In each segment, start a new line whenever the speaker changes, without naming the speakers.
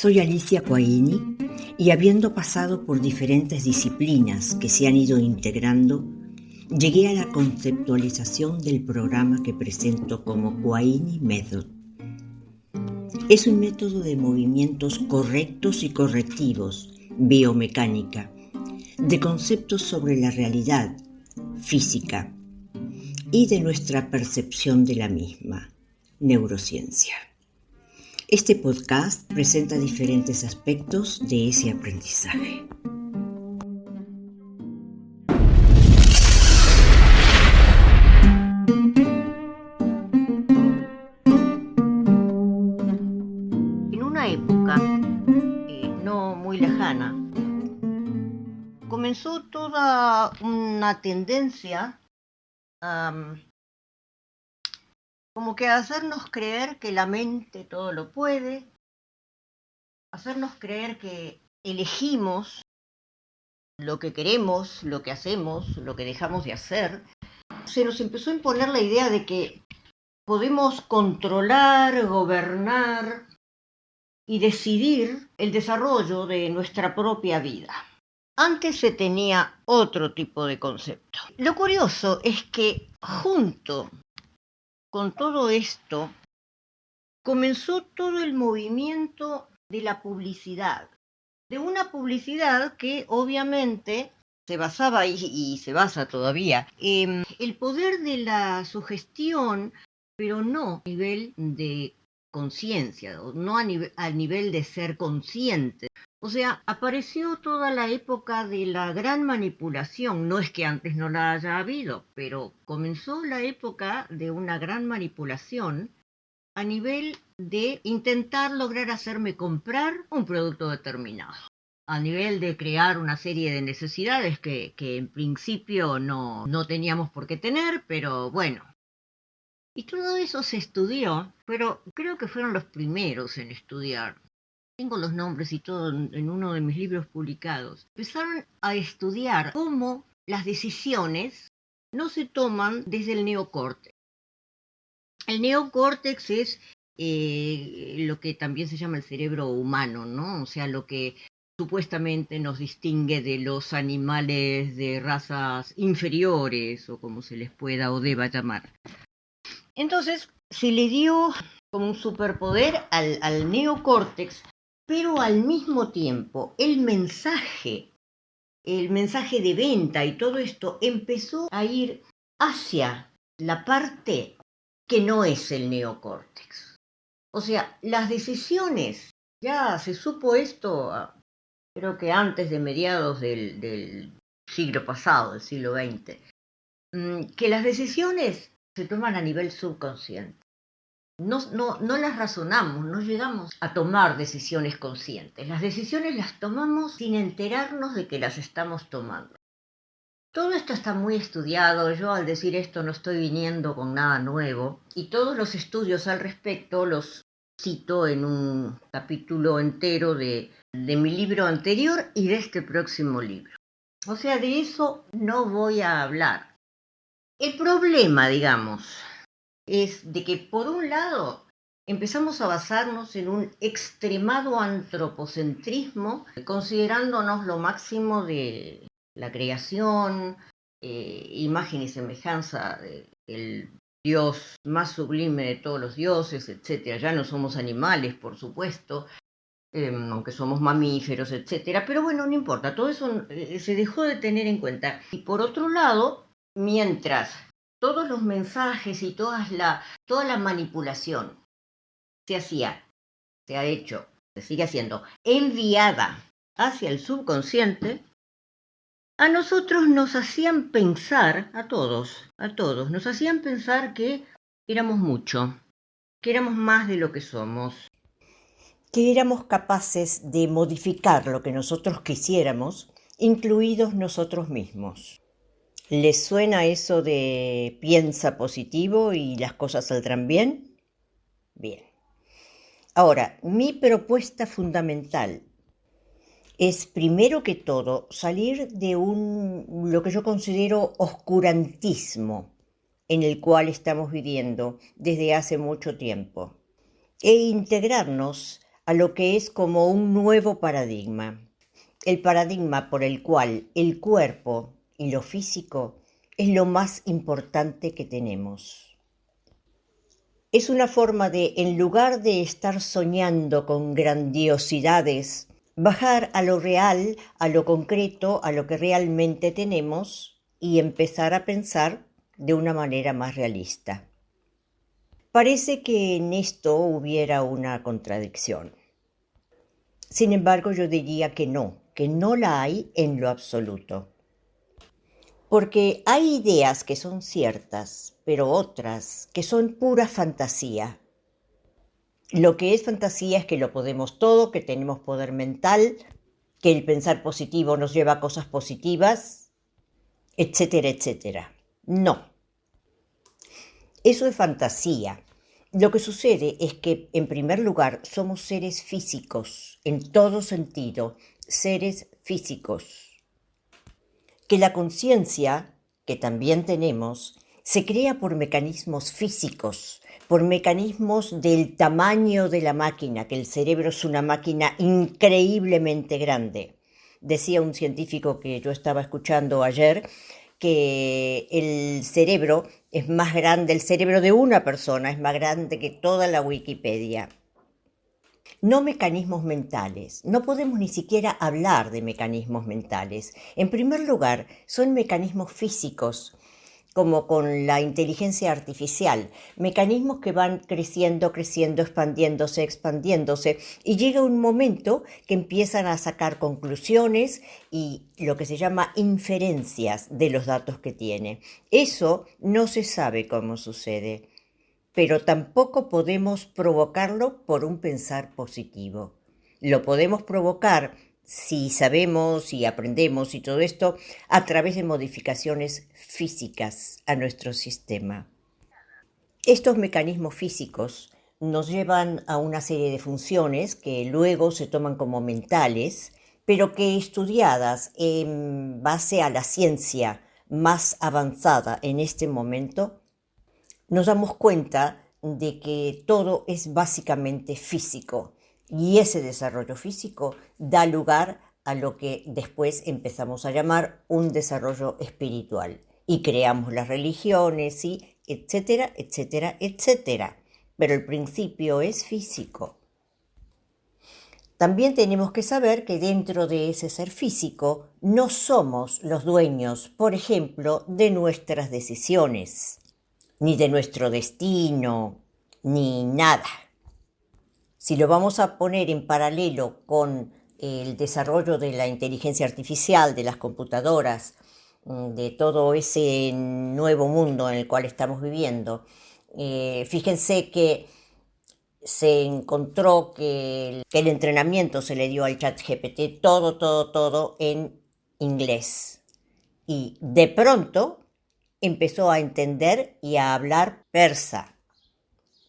Soy Alicia Coaini y habiendo pasado por diferentes disciplinas que se han ido integrando, llegué a la conceptualización del programa que presento como Coaini Method. Es un método de movimientos correctos y correctivos, biomecánica, de conceptos sobre la realidad, física, y de nuestra percepción de la misma, neurociencia. Este podcast presenta diferentes aspectos de ese aprendizaje.
En una época no muy lejana, comenzó toda una tendencia como que a hacernos creer que la mente todo lo puede, hacernos creer que elegimos lo que queremos, lo que hacemos, lo que dejamos de hacer. Se nos empezó a imponer la idea de que podemos controlar, gobernar y decidir el desarrollo de nuestra propia vida. Antes se tenía otro tipo de concepto. Lo curioso es que junto con todo esto comenzó todo el movimiento de la publicidad, de una publicidad que obviamente se basaba y se basa todavía en el poder de la sugestión, pero no a nivel de conciencia, no a nivel de ser consciente. O sea, apareció toda la época de la gran manipulación. No es que antes no la haya habido, pero comenzó la época de una gran manipulación a nivel de intentar lograr hacerme comprar un producto determinado, a nivel de crear una serie de necesidades que en principio no teníamos por qué tener, pero bueno. Y todo eso se estudió, pero creo que fueron los primeros en estudiar. Tengo los nombres y todo en uno de mis libros publicados. Empezaron a estudiar cómo las decisiones no se toman desde el neocórtex. El neocórtex es lo que también se llama el cerebro humano, ¿no? O sea, lo que supuestamente nos distingue de los animales de razas inferiores, o como se les pueda o deba llamar. Entonces, se le dio como un superpoder al neocórtex, pero al mismo tiempo el mensaje de venta y todo esto empezó a ir hacia la parte que no es el neocórtex. O sea, las decisiones, ya se supo esto, creo que antes de mediados del siglo pasado, del siglo XX, que las decisiones se toman a nivel subconsciente. No las razonamos, no llegamos a tomar decisiones conscientes. Las decisiones las tomamos sin enterarnos de que las estamos tomando. Todo esto está muy estudiado. Yo al decir esto no estoy viniendo con nada nuevo. Y todos los estudios al respecto los cito en un capítulo entero de mi libro anterior y de este próximo libro. O sea, de eso no voy a hablar. El problema, digamos, es de que por un lado empezamos a basarnos en un extremado antropocentrismo, considerándonos lo máximo de la creación, imagen y semejanza del Dios más sublime de todos los dioses, etc. Ya no somos animales, por supuesto, aunque somos mamíferos, etc. Pero bueno, no importa, todo eso se dejó de tener en cuenta. Y por otro lado, mientras todos los mensajes y toda la manipulación se ha hecho, se sigue haciendo, enviada hacia el subconsciente, a nosotros nos hacían pensar, a todos, nos hacían pensar que éramos mucho, que éramos más de lo que somos.
Que éramos capaces de modificar lo que nosotros quisiéramos, incluidos nosotros mismos. ¿Les suena eso de piensa positivo y las cosas saldrán bien? Bien. Ahora, mi propuesta fundamental es, primero que todo, salir de lo que yo considero oscurantismo en el cual estamos viviendo desde hace mucho tiempo e integrarnos a lo que es como un nuevo paradigma, el paradigma por el cual el cuerpo y lo físico es lo más importante que tenemos. Es una forma de, en lugar de estar soñando con grandiosidades, bajar a lo real, a lo concreto, a lo que realmente tenemos y empezar a pensar de una manera más realista. Parece que en esto hubiera una contradicción. Sin embargo, yo diría que no la hay en lo absoluto. Porque hay ideas que son ciertas, pero otras que son pura fantasía. Lo que es fantasía es que lo podemos todo, que tenemos poder mental, que el pensar positivo nos lleva a cosas positivas, etcétera, etcétera. No, eso es fantasía. Lo que sucede es que, en primer lugar, somos seres físicos, en todo sentido, seres físicos. Que la conciencia, que también tenemos, se crea por mecanismos físicos, por mecanismos del tamaño de la máquina, que el cerebro es una máquina increíblemente grande. Decía un científico que yo estaba escuchando ayer que el cerebro es más grande, el cerebro de una persona es más grande que toda la Wikipedia. No mecanismos mentales. No podemos ni siquiera hablar de mecanismos mentales. En primer lugar, son mecanismos físicos, como con la inteligencia artificial, mecanismos que van creciendo, creciendo, expandiéndose, y llega un momento que empiezan a sacar conclusiones y lo que se llama inferencias de los datos que tiene. Eso no se sabe cómo sucede, pero tampoco podemos provocarlo por un pensar positivo. Lo podemos provocar si sabemos y aprendemos y todo esto a través de modificaciones físicas a nuestro sistema. Estos mecanismos físicos nos llevan a una serie de funciones que luego se toman como mentales, pero que estudiadas en base a la ciencia más avanzada en este momento, nos damos cuenta de que todo es básicamente físico y ese desarrollo físico da lugar a lo que después empezamos a llamar un desarrollo espiritual y creamos las religiones y etcétera, etcétera, etcétera. Pero el principio es físico. También tenemos que saber que dentro de ese ser físico no somos los dueños, por ejemplo, de nuestras decisiones, ni de nuestro destino, ni nada. Si lo vamos a poner en paralelo con el desarrollo de la inteligencia artificial, de las computadoras, de todo ese nuevo mundo en el cual estamos viviendo, fíjense que se encontró que el entrenamiento se le dio al ChatGPT todo en inglés. Y de pronto empezó a entender y a hablar persa.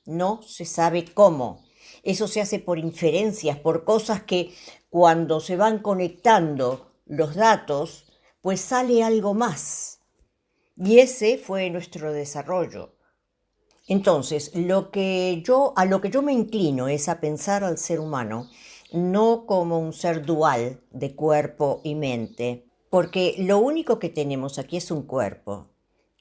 No se sabe cómo. Eso se hace por inferencias, por cosas que cuando se van conectando los datos, pues sale algo más. Y ese fue nuestro desarrollo. Entonces, a lo que yo me inclino es a pensar al ser humano no como un ser dual de cuerpo y mente, porque lo único que tenemos aquí es un cuerpo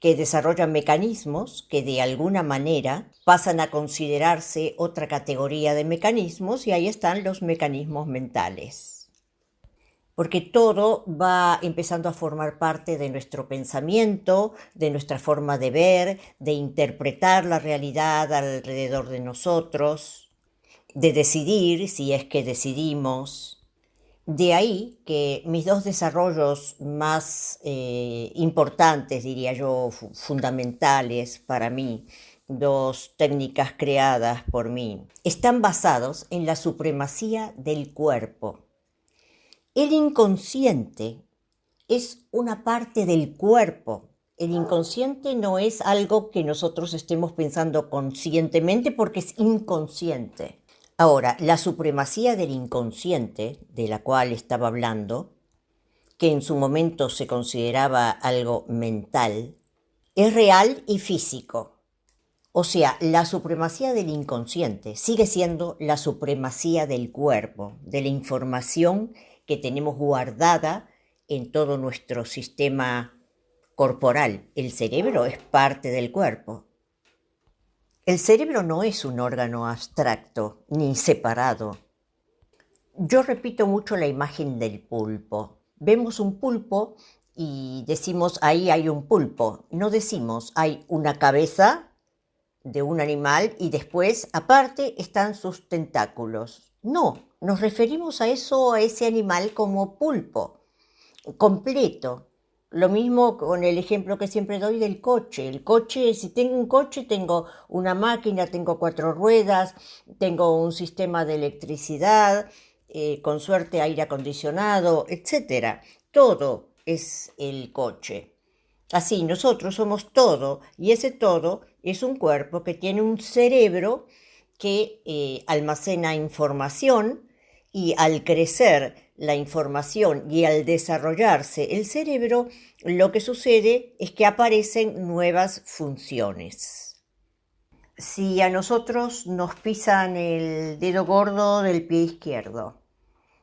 que desarrolla mecanismos que de alguna manera pasan a considerarse otra categoría de mecanismos y ahí están los mecanismos mentales. Porque todo va empezando a formar parte de nuestro pensamiento, de nuestra forma de ver, de interpretar la realidad alrededor de nosotros, de decidir si es que decidimos. De ahí que mis dos desarrollos más importantes, diría yo, fundamentales para mí, dos técnicas creadas por mí, están basados en la supremacía del cuerpo. El inconsciente es una parte del cuerpo. El inconsciente no es algo que nosotros estemos pensando conscientemente porque es inconsciente. Ahora, la supremacía del inconsciente, de la cual estaba hablando, que en su momento se consideraba algo mental, es real y físico. O sea, la supremacía del inconsciente sigue siendo la supremacía del cuerpo, de la información que tenemos guardada en todo nuestro sistema corporal. El cerebro es parte del cuerpo. El cerebro no es un órgano abstracto ni separado. Yo repito mucho la imagen del pulpo. Vemos un pulpo y decimos ahí hay un pulpo. No decimos hay una cabeza de un animal y después aparte están sus tentáculos. No, nos referimos a eso, a ese animal como pulpo, completo. Lo mismo con el ejemplo que siempre doy del coche. El coche, si tengo un coche, tengo una máquina, tengo 4 ruedas, tengo un sistema de electricidad, con suerte aire acondicionado, etc. Todo es el coche. Así, nosotros somos todo, y ese todo es un cuerpo que tiene un cerebro que almacena información, y al crecer la información y al desarrollarse el cerebro, lo que sucede es que aparecen nuevas funciones. Si a nosotros nos pisan el dedo gordo del pie izquierdo,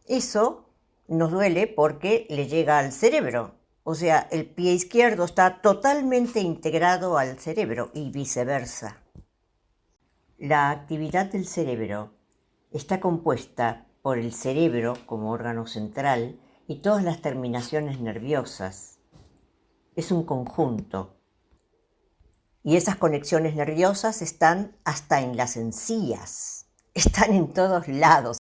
eso nos duele porque le llega al cerebro. O sea, el pie izquierdo está totalmente integrado al cerebro y viceversa. La actividad del cerebro está compuesta por el cerebro como órgano central y todas las terminaciones nerviosas. Es un conjunto. Y esas conexiones nerviosas están hasta en las encías, están en todos lados.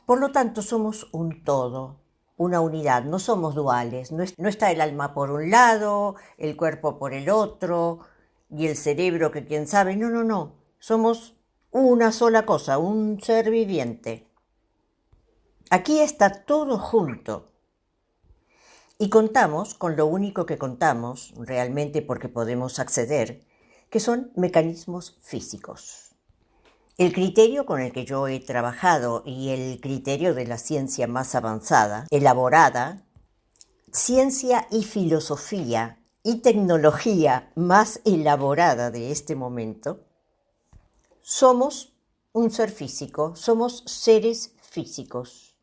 Por lo tanto, somos un todo, una unidad, no somos duales, no está el alma por un lado, el cuerpo por el otro, y el cerebro que quién sabe, no, somos una sola cosa, un ser viviente. Aquí está todo junto. Y contamos con lo único que contamos, realmente porque podemos acceder, que son mecanismos físicos. El criterio con el que yo he trabajado y el criterio de la ciencia más avanzada, elaborada, ciencia y filosofía y tecnología más elaborada de este momento, somos un ser físico, somos seres físicos.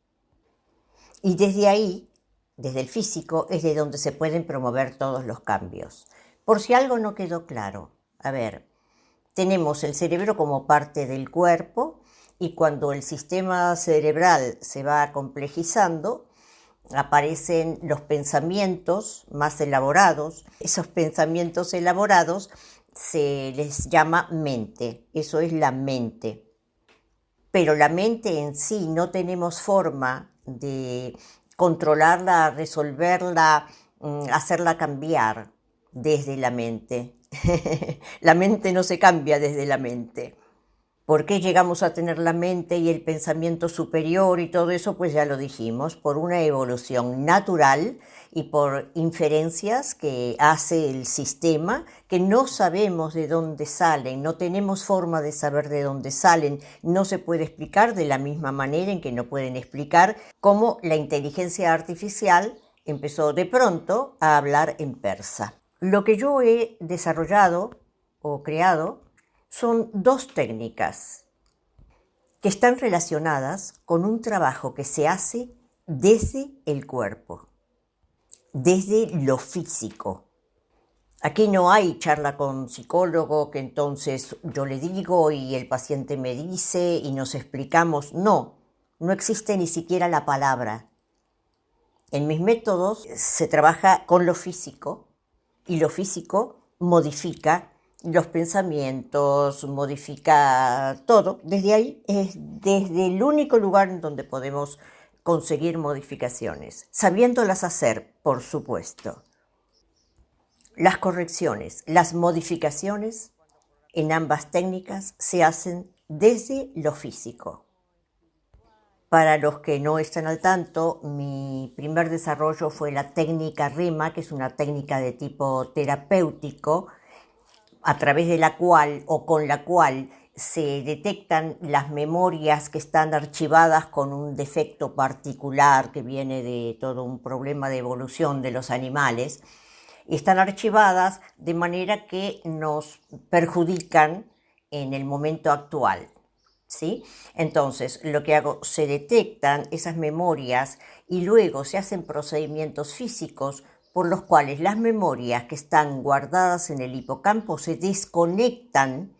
Y desde ahí, desde el físico, es de donde se pueden promover todos los cambios. Por si algo no quedó claro, a ver, tenemos el cerebro como parte del cuerpo y cuando el sistema cerebral se va complejizando, aparecen los pensamientos más elaborados. Esos pensamientos elaborados se les llama mente, eso es la mente. Pero la mente en sí no tenemos forma de controlarla, resolverla, hacerla cambiar desde la mente. La mente no se cambia desde la mente. ¿Por qué llegamos a tener la mente y el pensamiento superior y todo eso? Pues ya lo dijimos, por una evolución natural y por inferencias que hace el sistema que no sabemos de dónde salen, no tenemos forma de saber de dónde salen, no se puede explicar de la misma manera en que no pueden explicar cómo la inteligencia artificial empezó de pronto a hablar en persa. Lo que yo he desarrollado o creado son 2 técnicas que están relacionadas con un trabajo que se hace desde el cuerpo, desde lo físico. Aquí no hay charla con psicólogo que entonces yo le digo y el paciente me dice y nos explicamos. No existe ni siquiera la palabra. En mis métodos se trabaja con lo físico y lo físico modifica los pensamientos, modifica todo. Desde ahí es desde el único lugar en donde podemos conseguir modificaciones, sabiéndolas hacer, por supuesto. Las correcciones, las modificaciones en ambas técnicas se hacen desde lo físico. Para los que no están al tanto, mi primer desarrollo fue la técnica REMA, que es una técnica de tipo terapéutico, a través de la cual o con la cual se detectan las memorias que están archivadas con un defecto particular que viene de todo un problema de evolución de los animales. Están archivadas de manera que nos perjudican en el momento actual, ¿sí? Entonces, lo que hago, se detectan esas memorias y luego se hacen procedimientos físicos por los cuales las memorias que están guardadas en el hipocampo se desconectan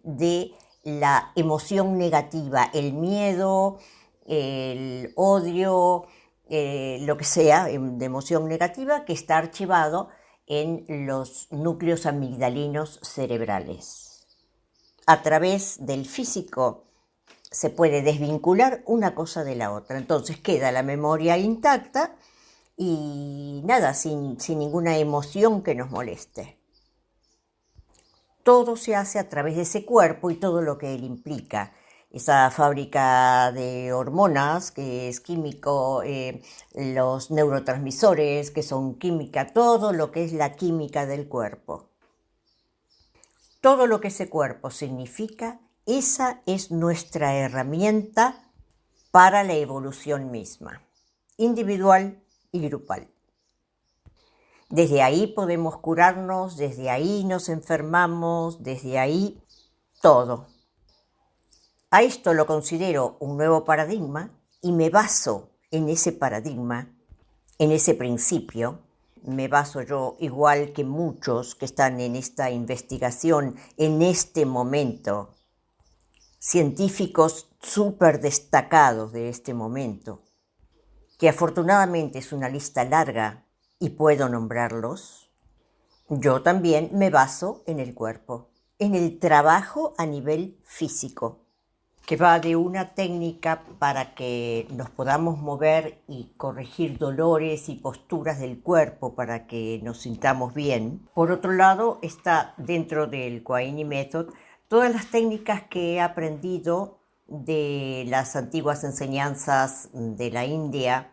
de la emoción negativa, el miedo, el odio, lo que sea de emoción negativa que está archivado en los núcleos amigdalinos cerebrales. A través del físico se puede desvincular una cosa de la otra, entonces queda la memoria intacta y nada, sin ninguna emoción que nos moleste. Todo se hace a través de ese cuerpo y todo lo que él implica. Esa fábrica de hormonas que es químico, los neurotransmisores que son química, todo lo que es la química del cuerpo. Todo lo que ese cuerpo significa, esa es nuestra herramienta para la evolución misma, individual y grupal. Desde ahí podemos curarnos, desde ahí nos enfermamos, desde ahí todo. A esto lo considero un nuevo paradigma y me baso en ese paradigma, en ese principio. Me baso yo, igual que muchos que están en esta investigación en este momento, científicos súper destacados de este momento, que afortunadamente es una lista larga y puedo nombrarlos. Yo también me baso en el cuerpo, en el trabajo a nivel físico, que va de una técnica para que nos podamos mover y corregir dolores y posturas del cuerpo para que nos sintamos bien. Por otro lado, está dentro del Kwaini Method todas las técnicas que he aprendido de las antiguas enseñanzas de la India.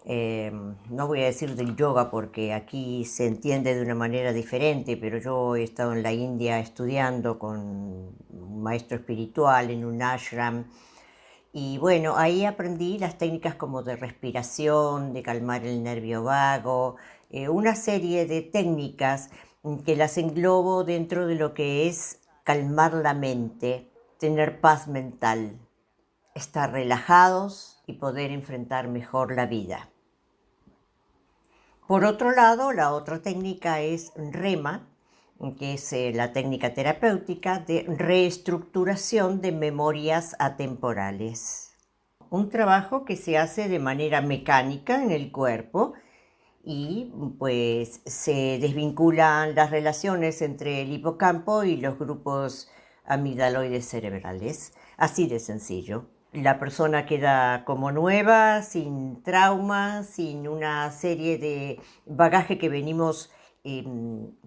No voy a decir del yoga porque aquí se entiende de una manera diferente, pero yo he estado en la India estudiando con un maestro espiritual en un ashram y bueno, ahí aprendí las técnicas como de respiración, de calmar el nervio vago, una serie de técnicas que las englobo dentro de lo que es calmar la mente, tener paz mental, estar relajados y poder enfrentar mejor la vida. Por otro lado, la otra técnica es REMA, que es la técnica terapéutica de reestructuración de memorias atemporales. Un trabajo que se hace de manera mecánica en el cuerpo y pues se desvinculan las relaciones entre el hipocampo y los grupos amigdaloides cerebrales. Así de sencillo. La persona queda como nueva, sin traumas, sin una serie de bagaje que venimos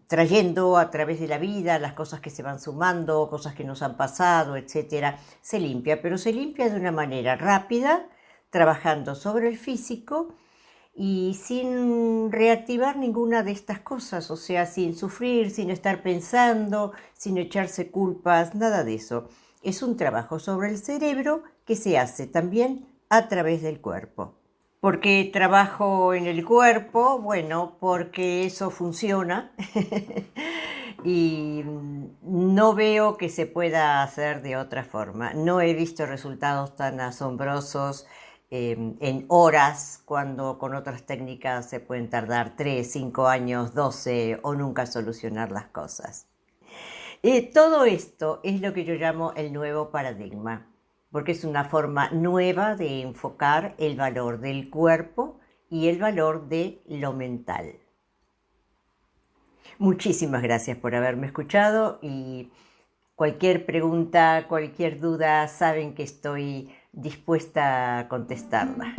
trayendo a través de la vida, las cosas que se van sumando, cosas que nos han pasado, etc. Se limpia, pero se limpia de una manera rápida, trabajando sobre el físico y sin reactivar ninguna de estas cosas, o sea, sin sufrir, sin estar pensando, sin echarse culpas, nada de eso. Es un trabajo sobre el cerebro que se hace también a través del cuerpo. ¿Por qué trabajo en el cuerpo? Bueno, porque eso funciona y no veo que se pueda hacer de otra forma. No he visto resultados tan asombrosos en horas, cuando con otras técnicas se pueden tardar 3, 5 años, 12 o nunca solucionar las cosas. Todo esto es lo que yo llamo el nuevo paradigma, porque es una forma nueva de enfocar el valor del cuerpo y el valor de lo mental. Muchísimas gracias por haberme escuchado y cualquier pregunta, cualquier duda, saben que estoy dispuesta a contestarla.